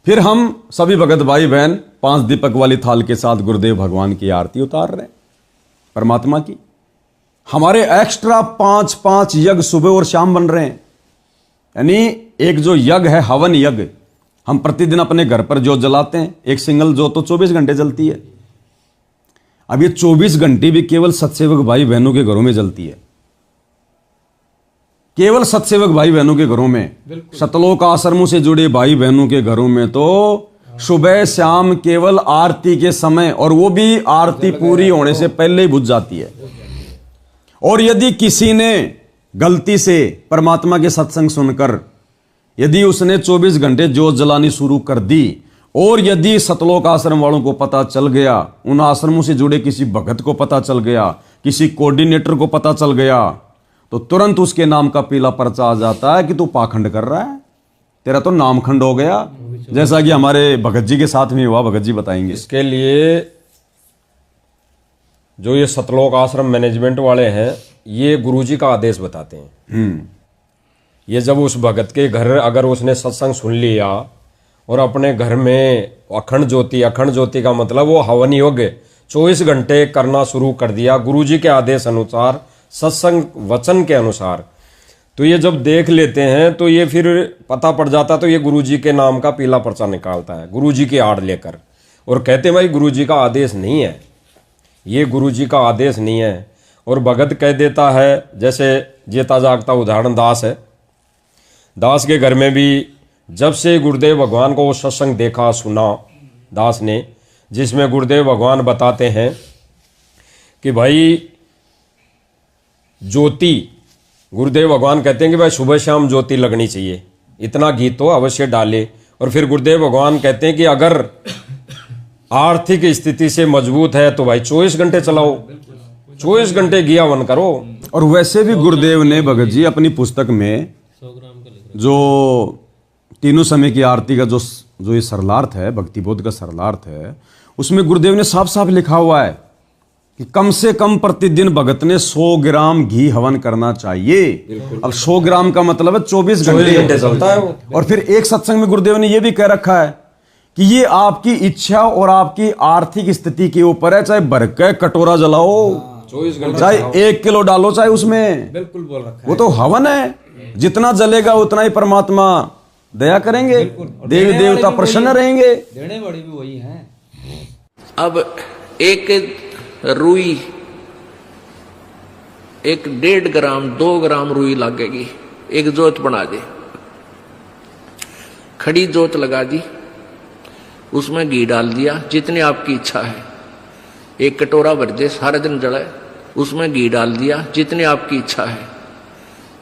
फिर हम सभी भगत भाई बहन 5 दीपक वाली थाल के साथ गुरुदेव भगवान की आरती उतार रहे हैं परमात्मा की। हमारे एक्स्ट्रा 5 यज्ञ सुबह और शाम बन रहे हैं। यानी एक जो यज्ञ है हवन यज्ञ, हम प्रतिदिन अपने घर पर जोत जलाते हैं, एक सिंगल जोत तो 24 घंटे जलती है। अब ये 24 घंटे भी केवल सत्सेवक भाई बहनों के घरों में जलती है, केवल सत्सेवक भाई बहनों के घरों में। सतलोक आश्रमों से जुड़े भाई बहनों के घरों में तो सुबह शाम केवल आरती के समय, और वो भी आरती पूरी होने से पहले ही बुझ जाती है। और यदि किसी ने गलती से परमात्मा के सत्संग सुनकर यदि उसने 24 घंटे जोत जलानी शुरू कर दी, और यदि सतलोक आश्रम वालों को पता चल गया, उन आश्रमों से जुड़े किसी भगत को पता चल गया, किसी कोऑर्डिनेटर को पता चल गया, तो तुरंत उसके नाम का पीला पर्चा आ जाता है कि तू पाखंड कर रहा है, तेरा तो नामखंड हो गया। जैसा कि हमारे भगत जी के साथ में हुआ, भगत जी बताएंगे। इसके लिए जो ये सतलोक आश्रम मैनेजमेंट वाले हैं, ये गुरुजी का आदेश बताते हैं। ये जब उस भगत के घर अगर उसने सत्संग सुन लिया और अपने घर में अखंड ज्योति का मतलब वो हवन योग 24 घंटे करना शुरू कर दिया गुरुजी के आदेश अनुसार, सत्संग वचन के अनुसार, तो ये जब देख लेते हैं तो ये फिर पता पड़ जाता, तो ये गुरुजी के नाम का पीला पर्चा निकालता है गुरुजी की आड़ लेकर, और कहते हैं भाई गुरुजी का आदेश नहीं है, ये गुरुजी का आदेश नहीं है। और भगत कह देता है, जैसे जेता जागता उदाहरण दास है, दास के घर में भी जब से गुरुदेव भगवान को वो सत्संग देखा सुना दास ने, जिसमें गुरुदेव भगवान बताते हैं कि भाई ज्योति, गुरुदेव भगवान कहते हैं कि भाई सुबह शाम ज्योति लगनी चाहिए, इतना घी तो अवश्य डाले। और फिर गुरुदेव भगवान कहते हैं कि अगर आर्थिक स्थिति से मजबूत है तो भाई 24 घंटे चलाओ, 24 घंटे घी हवन करो। और वैसे भी गुरुदेव ने भगत जी अपनी पुस्तक में जो तीनों समय की आरती का जो ये सरलार्थ है, भक्ति बोध का सरलार्थ है, उसमें गुरुदेव ने साफ साफ लिखा हुआ है कि कम से कम प्रतिदिन भगत ने 100 ग्राम घी हवन करना चाहिए। अब 100 ग्राम का मतलब है 24 घंटे चलता है वो। और फिर एक सत्संग में गुरुदेव ने यह भी कह रखा है कि ये आपकी इच्छा और आपकी आर्थिक स्थिति के ऊपर है, चाहे भर के कटोरा जलाओ, 24 घंटे चाहे 1 किलो डालो, चाहे उसमें, बिल्कुल बोल रखा है। वो तो हवन है, जितना जलेगा उतना ही परमात्मा दया करेंगे, देवी देवता प्रसन्न रहेंगे, देने वाली भी वही है। अब एक रुई, एक 1.5 ग्राम 2 ग्राम रुई लगेगी, एक जोत बना दे, खड़ी जोत लगा दी, उसमें घी डाल दिया जितनी आपकी इच्छा है, एक कटोरा भर दे, सारा दिन जलाए, उसमें घी डाल दिया जितनी आपकी इच्छा है,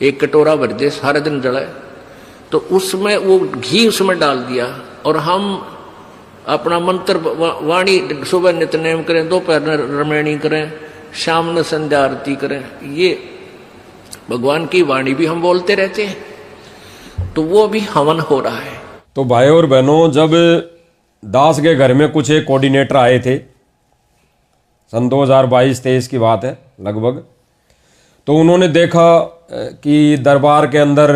एक कटोरा भर दे, सारा दिन जलाए, तो उसमें वो घी उसमें डाल दिया, और हम अपना मंत्र वाणी सुबह नित्यनेम करें, दोपहर रमैणी करें, शाम न संध्या आरती करें, ये भगवान की वाणी भी हम बोलते रहते हैं, तो वो भी हवन हो रहा है। तो भाई और बहनों, जब दास के घर में कुछ एक कोऑर्डिनेटर आए थे, सन 2022-23 की बात है लगभग, तो उन्होंने देखा कि दरबार के अंदर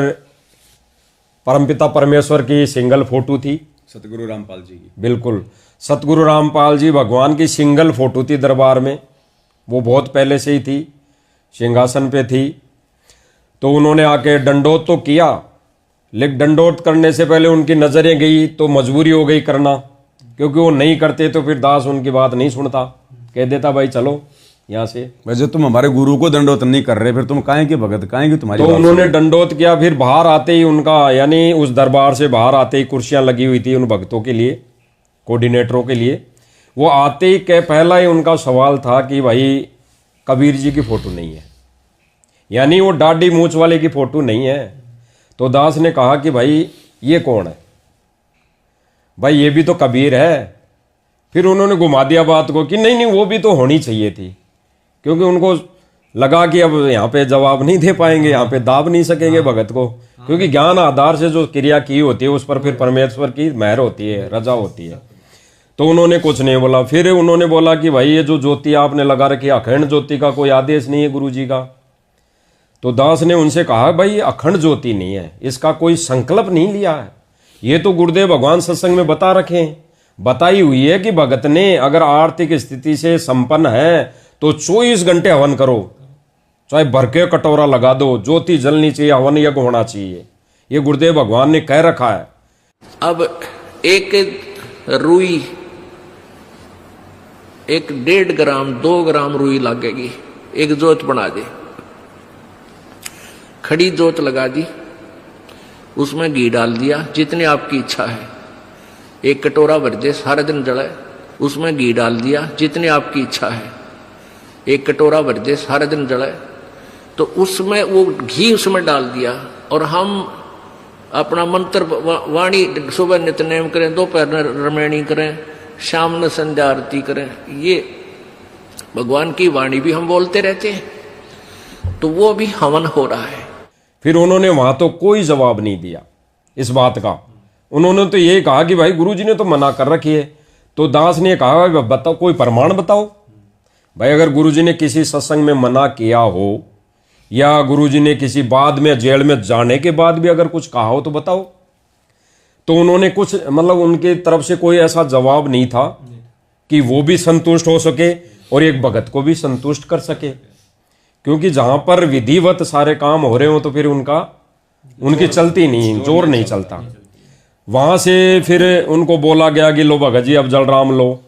परमपिता परमेश्वर की सिंगल फोटो थी, सतगुरु रामपाल जी की। बिल्कुल, सतगुरु रामपाल जी भगवान की सिंगल फोटो थी दरबार में, वो बहुत पहले से ही थी, सिंहासन पे थी। तो उन्होंने आके दंडोत तो किया, लेकिन दंडोत करने से पहले उनकी नजरें गई तो मजबूरी हो गई करना, क्योंकि वो नहीं करते तो फिर दास उनकी बात नहीं सुनता, कह देता भाई चलो यहाँ से। वैसे तुम हमारे गुरु को दंडोत नहीं कर रहे, फिर तुम काहे के भगत, काहे की तुम्हारी। तो उन्होंने दंडोत किया, फिर बाहर आते ही उनका, यानी उस दरबार से बाहर आते ही कुर्सियां लगी हुई थी उन भक्तों के लिए, कोऑर्डिनेटरों के लिए। वो आते ही पहला ही उनका सवाल था कि भाई कबीर जी की फोटो नहीं है, यानी वो दाढ़ी मूंछ वाले की फोटो नहीं है। तो दास ने कहा कि भाई ये कौन है, भाई ये भी तो कबीर है। फिर उन्होंने घुमा दिया बात को कि नहीं वो भी तो होनी चाहिए थी, क्योंकि उनको लगा कि अब यहाँ पे जवाब नहीं दे पाएंगे, यहाँ पे दाब नहीं सकेंगे भगत को, क्योंकि ज्ञान आधार से जो क्रिया की होती है उस पर फिर परमेश्वर की मेहर होती है, रजा होती है। तो उन्होंने कुछ नहीं बोला। फिर उन्होंने बोला कि भाई ये जो ज्योति आपने लगा रखी है, अखंड ज्योति का कोई आदेश नहीं है गुरु जी का। तो दास ने उनसे कहा भाई अखंड ज्योति नहीं है, इसका कोई संकल्प नहीं लिया है, ये तो गुरुदेव भगवान सत्संग में बता रखे हैं, बताई हुई है कि भगत ने अगर आर्थिक स्थिति से संपन्न है तो 24 घंटे हवन करो, चाहे भर के कटोरा लगा दो, ज्योति जलनी चाहिए, हवन यज्ञ होना चाहिए। ये गुरुदेव भगवान ने कह रखा है। अब एक रुई, 1.5 ग्राम 2 ग्राम रुई लगेगी, एक जोत बना दे, खड़ी जोत लगा दी, उसमें घी डाल दिया जितनी आपकी इच्छा है, 1 कटोरा भर दे, सारा दिन जले, उसमें घी डाल दिया जितनी आपकी इच्छा है, 1 कटोरा भर दे, सारा दिन जले, तो उसमें वो घी उसमें डाल दिया और हम अपना मंत्र वाणी सुबह नित्यनेम करें, दोपहर रमैणी करें, शाम में संध्या आरती करें, ये भगवान की वाणी भी हम बोलते रहते हैं, तो वो भी हवन हो रहा है। फिर उन्होंने वहां तो कोई जवाब नहीं दिया इस बात का। उन्होंने तो ये कहा कि भाई गुरुजी ने तो मना कर रखी है। तो दास ने कहा बताओ, कोई प्रमाण बताओ। भाई अगर गुरुजी ने किसी सत्संग में मना किया हो या गुरुजी ने किसी बाद में जेल में जाने के बाद भी अगर कुछ कहा हो तो बताओ। तो उन्होंने कुछ मतलब उनकी तरफ से कोई ऐसा जवाब नहीं था कि वो भी संतुष्ट हो सके और एक भगत को भी संतुष्ट कर सके, क्योंकि जहां पर विधिवत सारे काम हो रहे हो तो फिर उनकी चलती नहीं, जोर नहीं चलता। वहां से फिर उनको बोला गया कि लो भगत जी अब जलराम लो,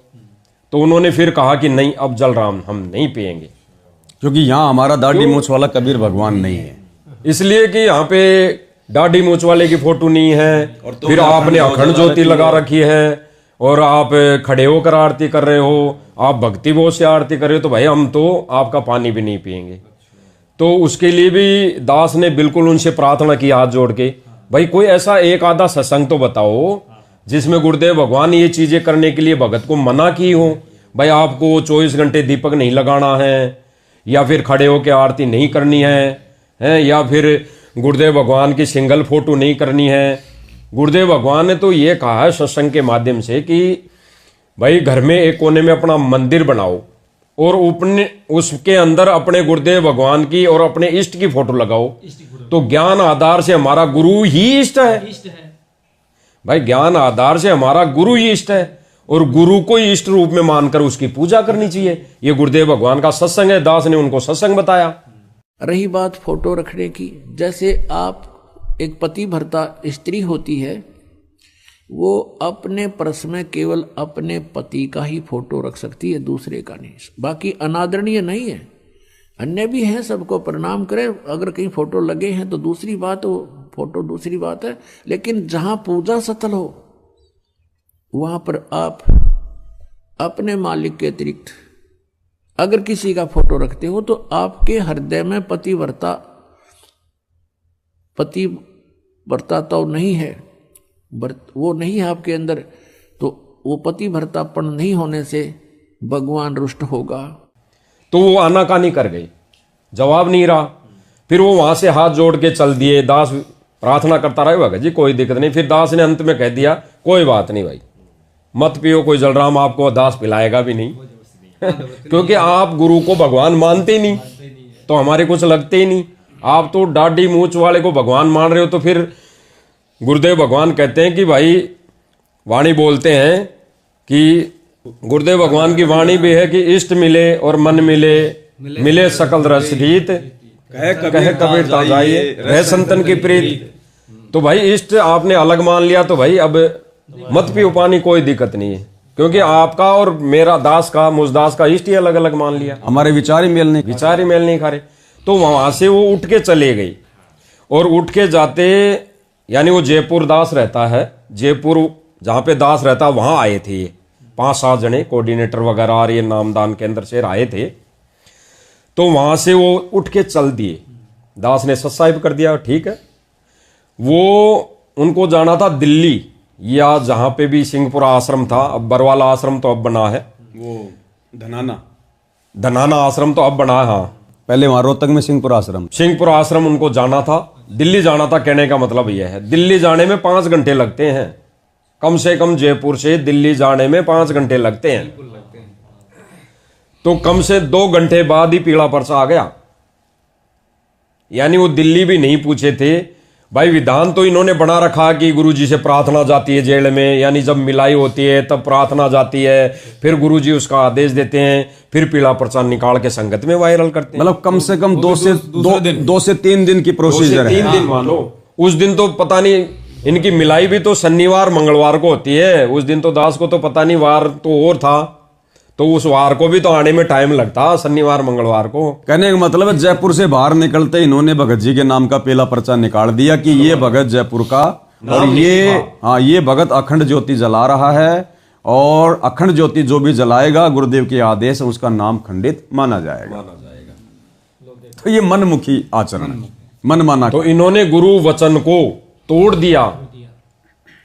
तो उन्होंने फिर कहा कि नहीं अब जलराम हम नहीं पिएंगे, क्योंकि यहाँ हमारा दाढ़ी मूछ वाला कबीर भगवान नहीं है, इसलिए कि यहाँ पे दाढ़ी मूछ वाले की फोटो नहीं है, तो फिर आपने अखंड ज्योति लगा रखी है और आप खड़े होकर आरती कर रहे हो, आप भक्ति भाव से आरती कर रहे हो, तो भाई हम तो आपका पानी भी नहीं पिएंगे। तो उसके लिए भी दास ने बिल्कुल उनसे प्रार्थना की हाथ जोड़ के, भाई कोई ऐसा एक आधा सत्संग तो बताओ जिसमें गुरुदेव भगवान ये चीजें करने के लिए भगत को मना की हो। भाई आपको 24 घंटे दीपक नहीं लगाना है, या फिर खड़े होकर आरती नहीं करनी है, या फिर गुरुदेव भगवान की सिंगल फोटो नहीं करनी है। गुरुदेव भगवान ने तो ये कहा है सत्संग के माध्यम से कि भाई घर में एक कोने में अपना मंदिर बनाओ और उसके अंदर अपने गुरुदेव भगवान की और अपने इष्ट की फोटो लगाओ। तो ज्ञान आधार से हमारा गुरु ही इष्ट है। भाई ज्ञान आधार से हमारा गुरु ही इष्ट है और गुरु को ही इष्ट रूप में मानकर उसकी पूजा करनी चाहिए। ये गुरुदेव भगवान का सत्संग है, दास ने उनको सत्संग बताया। रही बात फोटो रखने की, जैसे आप एक पति भर्ता स्त्री होती है, वो अपने पर्स में केवल अपने पति का ही फोटो रख सकती है, दूसरे का नहीं। बाकी अनादरणीय नहीं है, अन्य भी हैं, सबको प्रणाम करें। अगर कहीं फोटो लगे हैं तो दूसरी बात, वो फोटो दूसरी बात है, लेकिन जहां पूजा सतल हो वहां पर आप अपने मालिक के अतिरिक्त अगर किसी का फोटो रखते हो तो आपके हृदय में पतिव्रता तो नहीं है, वो नहीं है आपके अंदर, तो वो पतिव्रतापन नहीं होने से भगवान रुष्ट होगा। तो वो आनाकानी कर गई, जवाब नहीं रहा। फिर वो वहां से हाथ जोड़ के चल दिए। दास प्रार्थना करता रहे, भगत जी कोई दिक्कत नहीं। फिर दास ने अंत में कह दिया कोई बात नहीं भाई, मत पियो, कोई जलराम आपको दास पिलाएगा भी नहीं क्योंकि आप गुरु को भगवान मानते ही नहीं, तो हमारे कुछ लगते ही नहीं। आप तो दाढ़ी मूछ वाले को भगवान मान रहे हो। तो फिर गुरुदेव भगवान कहते हैं कि भाई वाणी बोलते हैं कि गुरुदेव भगवान की वाणी भी है कि इष्ट मिले और मन मिले सकल रस गीत, कहे कबीर ता जाइए रह संतन की प्रीत। तो भाई इष्ट आपने अलग मान लिया, तो भाई अब मत पियो पानी, कोई दिक्कत नहीं है, क्योंकि आपका और मेरा दास का मुझदास का इष्ट ही अलग अलग मान लिया, हमारे विचार ही मेल नहीं खा रहे। तो वहां से वो उठ के चले गई और उठ के जाते, यानी वो जयपुर दास रहता है, जयपुर जहां पे दास रहता वहां आए थे ये 5-7 जने कोऑर्डिनेटर वगैरह और ये नामदान केंद्र से आए थे। तो वहां से वो उठ के चल दिए, दास ने सत्साहिब कर दिया, ठीक है। वो उनको जाना था दिल्ली, या जहां पे भी सिंहपुरा आश्रम था, अब बरवाला आश्रम तो अब बना है, वो धनाना आश्रम तो अब बना है। हाँ, पहले वहां रोहतक में सिंहपुरा आश्रम उनको जाना था, दिल्ली जाना था। कहने का मतलब यह है दिल्ली जाने में 5 घंटे लगते हैं, कम से कम जयपुर से दिल्ली जाने में 5 घंटे लगते हैं। तो कम से 2 घंटे बाद ही पीला पर्चा आ गया, यानी वो दिल्ली भी नहीं पूछे थे, भाई विधान तो इन्होंने बना रखा कि गुरुजी से प्रार्थना जाती है जेल में, यानी जब मिलाई होती है तब प्रार्थना जाती है, फिर गुरुजी उसका आदेश देते हैं, फिर पीला पर्चा निकाल के संगत में वायरल करते हैं। मतलब कम से कम 2 से 3 दिन की प्रोसीजर है। 3 दिन मानो। उस दिन तो पता नहीं, इनकी मिलाई भी तो शनिवार मंगलवार को होती है, उस दिन तो दास को तो पता नहीं वार तो और था, तो उस वार को भी तो आने में टाइम लगता, शनिवार मंगलवार को। कहने का मतलब है जयपुर से बाहर निकलते इन्होंने भगत जी के नाम का पीला पर्चा निकाल दिया कि ये भगत जयपुर का, और ये भगत अखंड ज्योति जला रहा है, और अखंड ज्योति जो भी जलाएगा गुरुदेव के आदेश है उसका नाम खंडित माना जाएगा। तो ये मनमुखी आचरण, मनमाना। तो इन्होंने गुरु वचन को तोड़ दिया,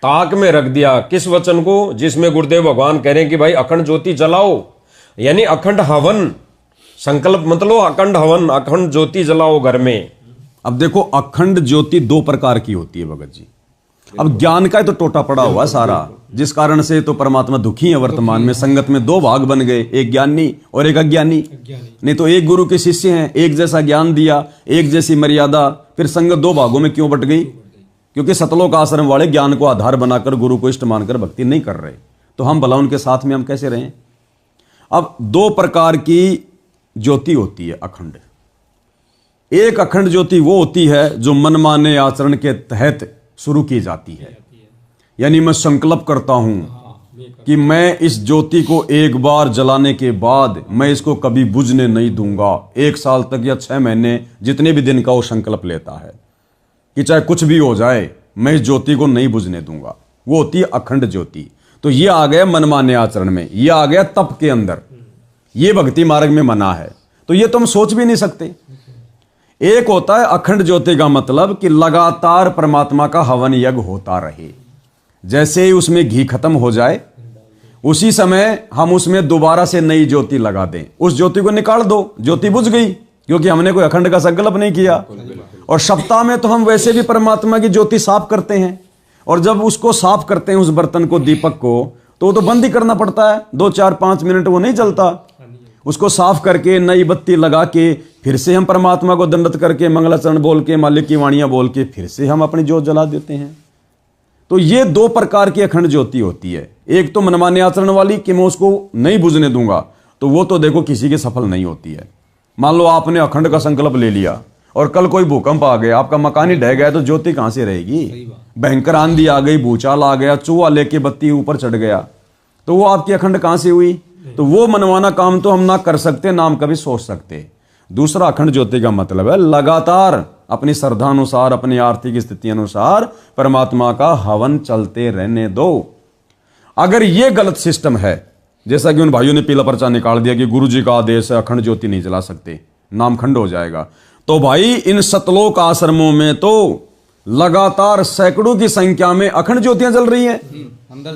ताक में रख दिया। किस वचन को? जिसमें गुरुदेव भगवान कह रहे हैं कि भाई अखंड ज्योति जलाओ, यानी अखंड हवन, संकल्प मतलब अखंड हवन, अखंड ज्योति जलाओ घर में। अब देखो अखंड ज्योति 2 प्रकार की होती है भगत जी। अब ज्ञान का तो टोटा पड़ा हुआ सारा, जिस कारण से तो परमात्मा दुखी है वर्तमान में। संगत में 2 भाग बन गए, एक ज्ञानी और एक अज्ञानी। नहीं तो एक गुरु के शिष्य हैं, एक जैसा ज्ञान दिया, एक जैसी मर्यादा, फिर संगत 2 भागों में क्यों बट गई? क्योंकि सतलोक आश्रम वाले ज्ञान को आधार बनाकर गुरु को इष्ट मानकर भक्ति नहीं कर रहे, तो हम भला उनके साथ में हम कैसे रहें? अब 2 प्रकार की ज्योति होती है अखंड। एक अखंड ज्योति वो होती है जो मनमाने आचरण के तहत शुरू की जाती है, यानी मैं संकल्प करता हूं कि मैं इस ज्योति को एक बार जलाने के बाद मैं इसको कभी बुझने नहीं दूंगा। 1 साल तक या 6 महीने, जितने भी दिन का वो संकल्प लेता है कि चाहे कुछ भी हो जाए मैं इस ज्योति को नहीं बुझने दूंगा, वो होती है अखंड ज्योति। तो ये आ गया मनमाने आचरण में, ये आ गया तप के अंदर, ये भक्ति मार्ग में मना है, तो ये तो हम सोच भी नहीं सकते। एक होता है अखंड ज्योति का मतलब कि लगातार परमात्मा का हवन यज्ञ होता रहे, जैसे ही उसमें घी खत्म हो जाए उसी समय हम उसमें दोबारा से नई ज्योति लगा दें, उस ज्योति को निकाल दो, ज्योति बुझ गई, क्योंकि हमने कोई अखंड का संकल्प नहीं किया। और सप्ताह में तो हम वैसे भी परमात्मा की ज्योति साफ करते हैं, और जब उसको साफ करते हैं उस बर्तन को, दीपक को, तो वो तो बंद ही करना पड़ता है, 2 4 5 मिनट वो नहीं चलता। उसको साफ करके नई बत्ती लगा के फिर से हम परमात्मा को दंडत करके मंगलाचरण बोल के मालिक की वाणियां बोल के फिर से हम अपनी ज्योत जला देते हैं। तो ये 2 प्रकार की अखंड ज्योति होती है। एक तो मनमाने आचरण वाली कि मैं उसको नहीं बुझने दूंगा, तो वो तो देखो किसी के सफल नहीं होती है। मान लो आपने अखंड का संकल्प ले लिया और कल कोई भूकंप आ गया, आपका मकान ही ढह गया, तो ज्योति कहां से रहेगी? भयंकर आंधी आ गई, भूचाल आ गया, चूहा लेके बत्ती ऊपर चढ़ गया, तो वो आपकी अखंड कहां से हुई? तो वो मनमाना काम तो हम ना कर सकते, ना हम कभी सोच सकते। दूसरा अखंड ज्योति का मतलब है लगातार अपनी श्रद्धा अनुसार, अपनी आर्थिक स्थिति अनुसार परमात्मा का हवन चलते रहने दो। अगर ये गलत सिस्टम है, जैसा कि उन भाइयों ने पीला पर्चा निकाल दिया कि गुरुजी का आदेश है अखंड ज्योति नहीं जला सकते, नाम खंड हो जाएगा, तो भाई इन सतलोक आश्रमों में तो लगातार सैकड़ों की संख्या में अखंड ज्योतियां जल रही हैं,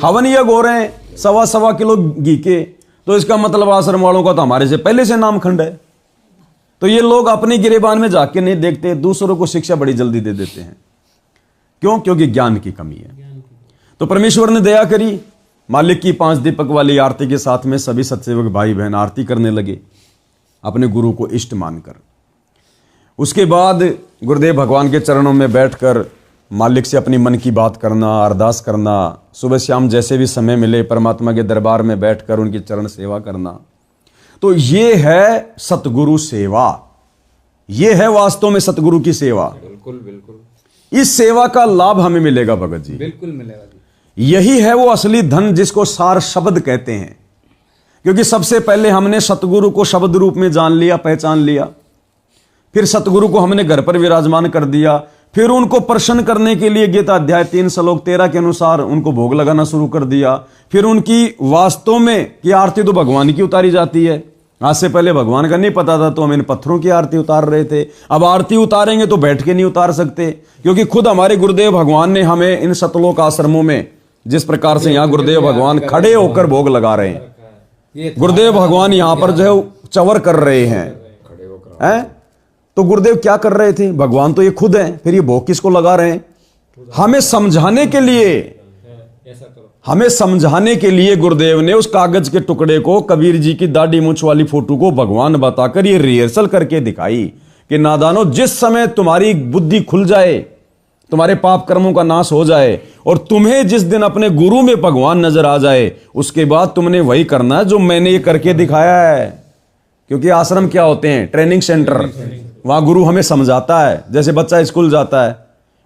हवन यज्ञ हो रहे हैं 1.25 किलो घी के, तो इसका मतलब आश्रम वालों का तो हमारे से पहले से नाम खंड है। तो ये लोग अपनी गिरेबान में जाके नहीं देखते, दूसरों को शिक्षा बड़ी जल्दी दे देते हैं। क्यों? क्योंकि ज्ञान की कमी है। तो परमेश्वर ने दया करी, मालिक की 5 दीपक वाली आरती के साथ में सभी सत्सेवक भाई बहन आरती करने लगे अपने गुरु को इष्ट मानकर। उसके बाद गुरुदेव भगवान के चरणों में बैठकर मालिक से अपनी मन की बात करना, अरदास करना, सुबह शाम जैसे भी समय मिले परमात्मा के दरबार में बैठकर उनकी चरण सेवा करना। तो ये है सतगुरु सेवा, ये है वास्तव में सतगुरु की सेवा। बिल्कुल बिल्कुल। इस सेवा का लाभ हमें मिलेगा भगत जी, बिल्कुल मिलेगा जी। यही है वो असली धन जिसको सार शब्द कहते हैं। क्योंकि सबसे पहले हमने सतगुरु को शब्द रूप में जान लिया, पहचान लिया, फिर सतगुरु को हमने घर पर विराजमान कर दिया, फिर उनको प्रसन्न करने के लिए गीता अध्याय 3 श्लोक 13 के अनुसार उनको भोग लगाना शुरू कर दिया। फिर उनकी वास्तव में की आरती तो भगवान की उतारी जाती है। आज से पहले भगवान का नहीं पता था, तो हम इन पत्थरों की आरती उतार रहे थे। अब आरती उतारेंगे तो बैठ के नहीं उतार सकते, क्योंकि खुद हमारे गुरुदेव भगवान ने हमें इन सतलोक आश्रमों में जिस प्रकार से यहाँ गुरुदेव भगवान खड़े होकर भोग लगा रहे हैं, गुरुदेव भगवान यहाँ पर जो है चवर कर रहे हैं, तो गुरुदेव क्या कर रहे थे? भगवान तो ये खुद हैं, फिर ये भोग किसको लगा रहे हैं? हमें समझाने के लिए, हमें समझाने के लिए गुरुदेव ने उस कागज के टुकड़े को, कबीर जी की दाढ़ी मूंछ वाली फोटो को भगवान बताकर ये रिहर्सल करके दिखाई कि नादानो, जिस समय तुम्हारी बुद्धि खुल जाए, तुम्हारे पाप कर्मों का नाश हो जाए और तुम्हें जिस दिन अपने गुरु में भगवान नजर आ जाए, उसके बाद तुमने वही करना है जो मैंने ये करके दिखाया है। क्योंकि आश्रम क्या होते हैं? Training centre. वहां गुरु हमें समझाता है। जैसे बच्चा स्कूल जाता है,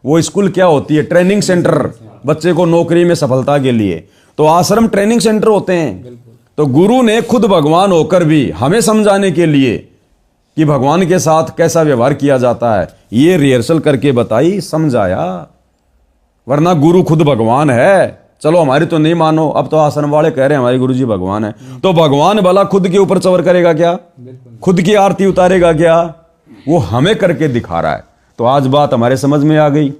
वो स्कूल क्या होती है? ट्रेनिंग सेंटर, बच्चे को नौकरी में सफलता के लिए। तो आश्रम ट्रेनिंग सेंटर होते हैं। तो गुरु ने खुद भगवान होकर भी हमें समझाने के लिए कि भगवान के साथ कैसा व्यवहार किया जाता है, ये रिहर्सल करके बताई, समझाया। वरना गुरु खुद भगवान है। चलो हमारी तो नहीं मानो, अब तो आश्रम वाले कह रहे हैं हमारे गुरुजी भगवान है, तो भगवान भला खुद के ऊपर चवर करेगा क्या? खुद की आरती उतारेगा क्या? वो हमें करके दिखा रहा है। तो आज बात हमारे समझ में आ गई।